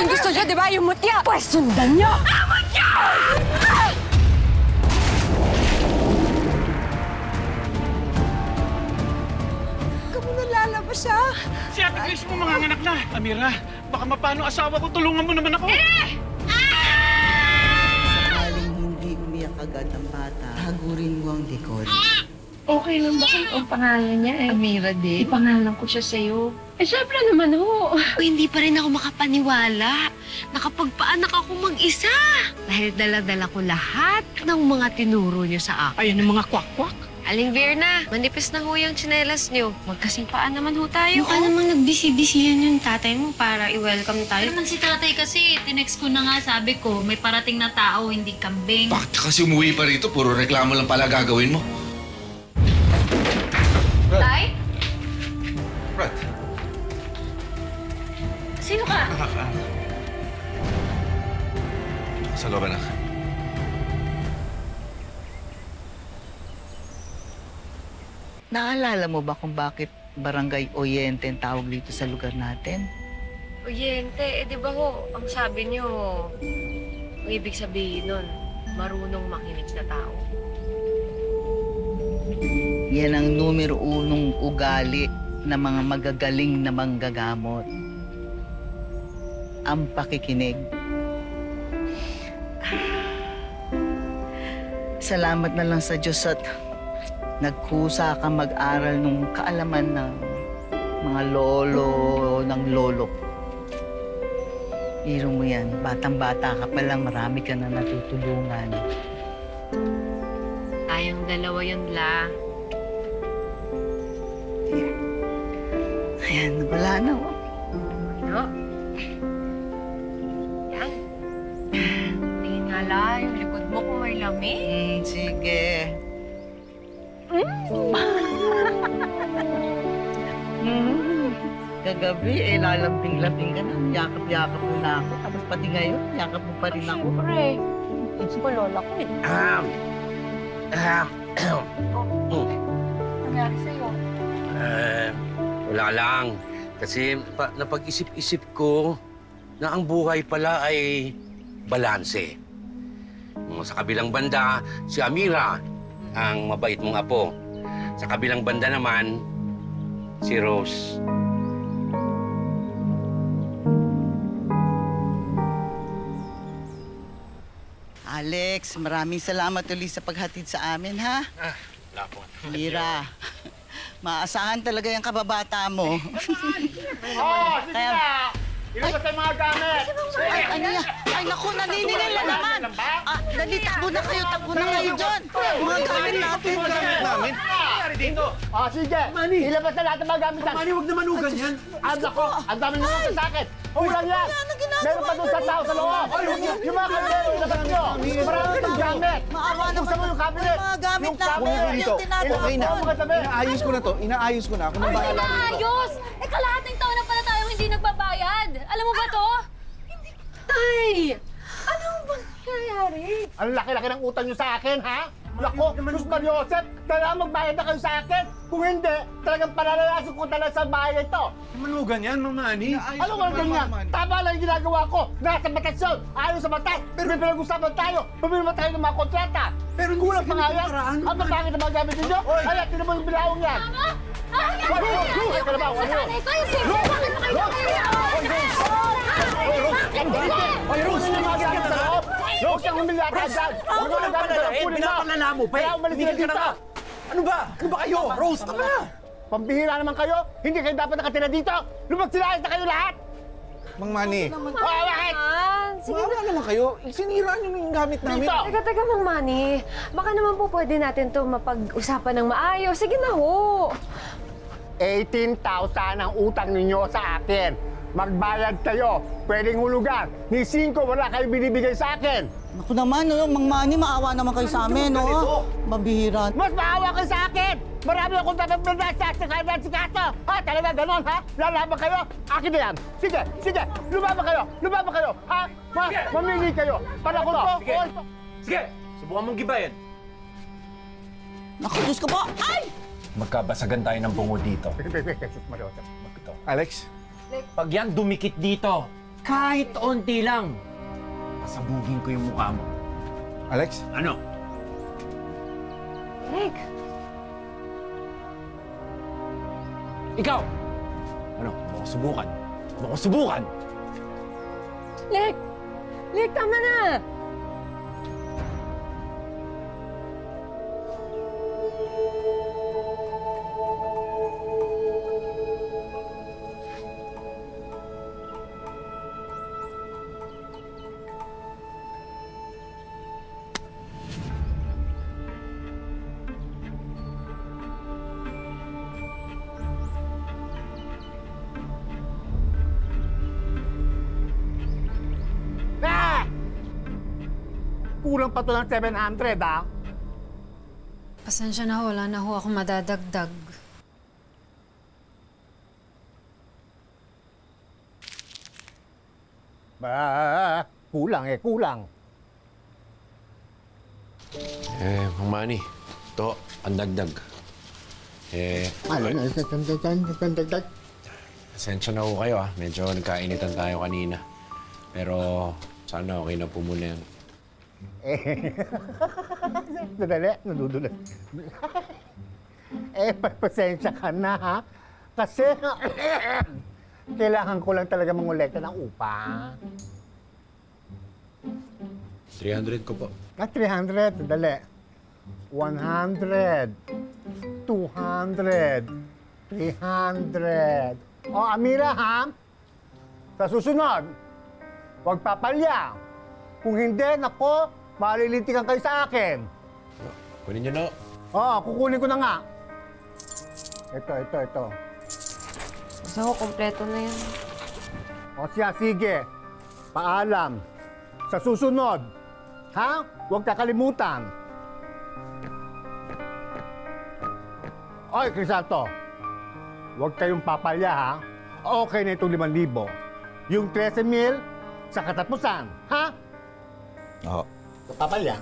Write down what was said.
yung gusto niya, di ba? Yung mutya. Pwes, sundan niyo! Mutya! Kamu nalalabas siya. Si Ate Grace mo manganganak na. Amira, baka mapano asawa ko, tulungan mo naman ako. Sakaling hindi umiyak agad ang bata, hagurin mo ang likod. Okay lang ba kung ang pangalan niya Amira din? Ipangalan ko siya sa'yo. Syempre naman ho. Hindi pa rin ako makapaniwala. Nakapagpaanak ako mag-isa. Dahil dala-dala ko lahat ng mga tinuro niyo sa akin. Ayun yung mga kwak-kwak. Aling Verna, manipis na ho yung tsinelas niyo. Magkasing paan naman ho tayo. Mukha namang nagbisi-bisihan yung tatay mo para i-welcome tayo. Naman si tatay kasi, tinext ko na nga, sabi ko, may parating na tao, hindi kambing. Bakit kasi umuwi pa rito? Puro reklamo lang pala gagawin mo. Tay? Brad. Sino ka? Sa loob, anak. Naalala mo ba kung bakit Barangay Oyente ang tawag dito sa lugar natin? Oyente, di ba ho, ang sabi niyo, ang ibig sabihin nun, marunong makinig na tao. Yan ang numero unong ugali ng mga magagaling na manggagamot. Ang pakikinig. Salamat na lang sa Diyos at nagkusa ka mag-aral nung kaalaman ng mga ng lolo. Iro mo yan, batang-bata ka pa lang, marami ka na natutulungan. Tayong dalawa yun, La. Ayan, wala na. Ano? Yan. Tingin nga, La, yung likod mo kung may lamig. Sige. Kagabi, lalambing-lambing ka na. Yakap-yakap mo na ako. Tapos pati ngayon, yakap mo pa rin ako. Siyempre. Kasi ko lola ko eh. Nangyari sa'yo? Wala lang. Kasi napag-isip-isip ko na ang buhay pala ay balanse. Sa kabilang banda, si Amira, ang mabait mong apo. Sa kabilang banda naman, si Rose. Alex, maraming salamat ulit sa paghatid sa amin, ha? Wala po. Mira, maasahan talaga yung kababata mo. Sige na! Ilabas tayo mga gamit! Ay, ano yan? Ay, naku, naniningil na naman. Dali, takbo na kayo dyan. Mga gamit natin. Namin? Nangyari dito? Sige. Ilabas na lahat ng mga gamit natin. Mani, huwag naman ugan yan. Ako, ang dami naman sa akin. Kulang yan. Meron pa doon sa tao sa loob. Yung mga kaldero, ilabas nyo. Marami ng gamit. Maawa naman. Buksan mo yung cabinet. Mga gamit natin. Yung Okay na. Inaayos ko na to. Inaayos ko na. Ako nang bahala nito. Ayos! Kalahating taon na pala tayong hindi nagbabayad. Alam mo ba to? Tay! Ano bang nangyayari? Ang laki-laki ng utang nyo sa akin, ha? Nako, Luz Mariosep, kailangan magbayad na kayo sa akin. Kung hindi, talagang palalayasin ko talaga sa bahay ito. Malugan yan, Mama Ani. Ano ba ganyan? Tama lang yung ginagawa ko. Nasa batas yun. Ayaw sa batas. Pero may pinag-usapan tayo. Pumilma tayo ng mga kontrata. Pero kulang pa nga yan. Ang mapangit na mga gamit ninyo. Ay, tinan mo yung bilawang yan. Mama! Ay, kalabaw, ano yun? Ay, Rose, yung mga gamit sa loob. Rose, yung humilyata dyan. Yung mga gamit sa loob, kunin mo. Kaya umalis na dito. Ano ba? Ano ba kayo? Rose, tama na! Pambihira naman kayo. Hindi kayo dapat nakatira dito. Lumagsilayas na kayo lahat. Mang Manny. Bakit? Maawa naman kayo. Sinira niyo yung gamit namin. Dito! Teka, Mang Manny. Baka naman po pwede natin to mapag-usapan ng maayos. Sige na ho. 18,000 ang utang ninyo sa akin. Magbayad kayo. Pwedeng hulugan. Ni 5 wala kayo binibigay sa akin. Naku naman, Mang Manny, maawa naman kayo sa amin, no? Mabihira. Mas maawa kayo sa akin! Marami akong dapat pinasasakayan si Kato! Ha? Talaga ganon, ha? Lalaban kayo? akin na yan. Sige, sige. Lumaban kayo. Lumaban kayo. Ha? Mamili kayo. Para ko to. Sige. Sige. Subukan mong gibayan. Naku, Diyos ko po. Ay! Magkabasagan tayo ng bungo dito. Alex, pag yan dumikit dito, Kahit onti lang. Pasabugin ko yung mukha mo. Alex? Ano? Lek! Ikaw! Ano? Baka subukan. Baka subukan! Lek! Lek, tama na! Kulang pa to ng 700, ha? Pasensya na ho, wala na ho ako madadagdag. Kulang eh, kulang. Mang Manny, ito, ang dagdag. Ano na, dagdag. Pasensya na ho kayo Medyo nagkainitan tayo kanina. Pero sana okay na po muna yan. Sadali, nadudulas. Pasensya ka na, ha? Kasi, kailangan ko lang talaga mangolekta ng upa. 300 ko po. 300, sadali. 100, 200, 300. O, Amira, ha? Sa susunod, huwag papalya. Kung hindi, nako, malilintikan kayo sa akin. Kunin niyo na. Oo, kukunin ko na nga. Ito. Gusto ko, kompleto na yan. O siya, sige. Paalam. Sa susunod, ha? Huwag kakalimutan. Oy, Crisanto. Huwag kayong papalya, ha? Okay na itong 5,000. Yung 13,000 sa katapusan, ha? Oo. Papalya.